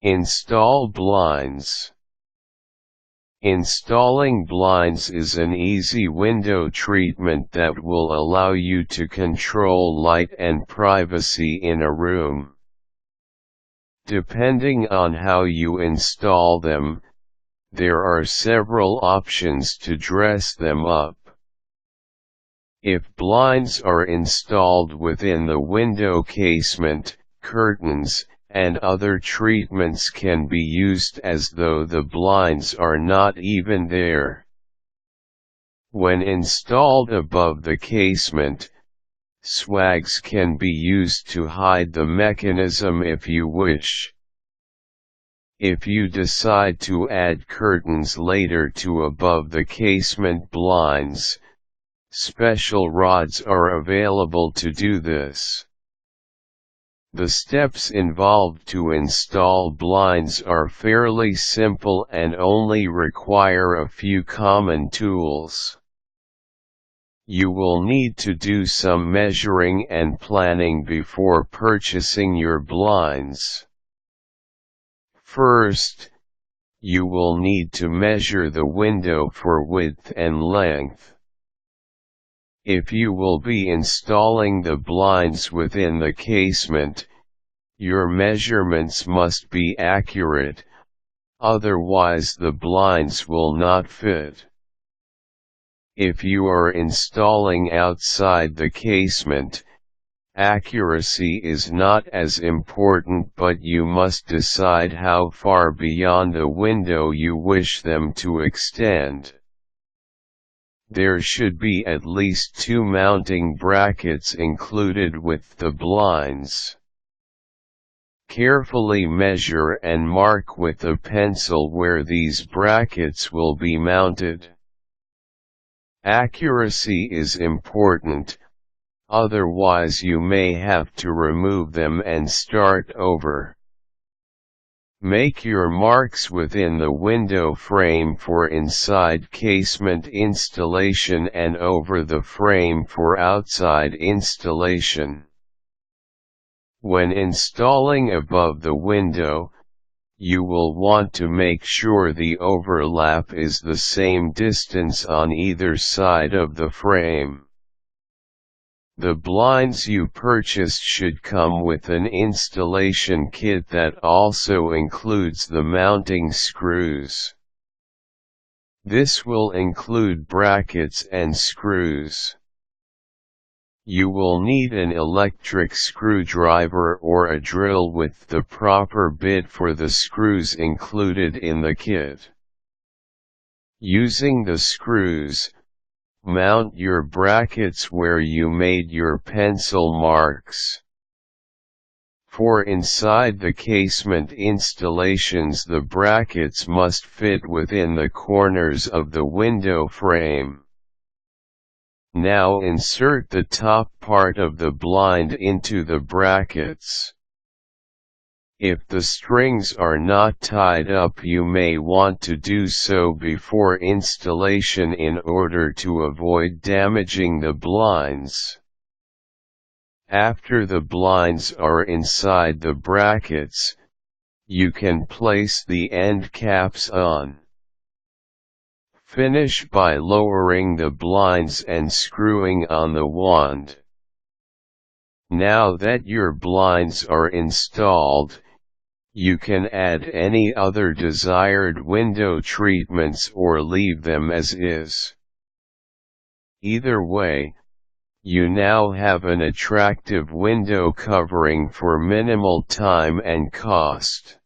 Install blinds. Installing blinds is an easy window treatment that will allow you to control light and privacy in a room. Depending on how you install them, there are several options to dress them up. If blinds are installed within the window casement, curtains, and other treatments can be used as though the blinds are not even there. When installed above the casement, swags can be used to hide the mechanism if you wish. If you decide to add curtains later to above the casement blinds, special rods are available to do this. The steps involved to install blinds are fairly simple and only require a few common tools. You will need to do some measuring and planning before purchasing your blinds. First, you will need to measure the window for width and length. If you will be installing the blinds within the casement, your measurements must be accurate, otherwise the blinds will not fit. If you are installing outside the casement, accuracy is not as important, but you must decide how far beyond the window you wish them to extend. There should be at least 2 mounting brackets included with the blinds. Carefully measure and mark with a pencil where these brackets will be mounted. Accuracy is important, otherwise you may have to remove them and start over. Make your marks within the window frame for inside casement installation and over the frame for outside installation. When installing above the window, you will want to make sure the overlap is the same distance on either side of the frame. The blinds you purchased should come with an installation kit that also includes the mounting screws. This will include brackets and screws. You will need an electric screwdriver or a drill with the proper bit for the screws included in the kit. Using the screws, mount your brackets where you made your pencil marks. For inside the casement installations, the brackets must fit within the corners of the window frame. Now insert the top part of the blind into the brackets. If the strings are not tied up, you may want to do so before installation in order to avoid damaging the blinds. After the blinds are inside the brackets, you can place the end caps on. Finish by lowering the blinds and screwing on the wand. Now that your blinds are installed, you can add any other desired window treatments or leave them as is. Either way, you now have an attractive window covering for minimal time and cost.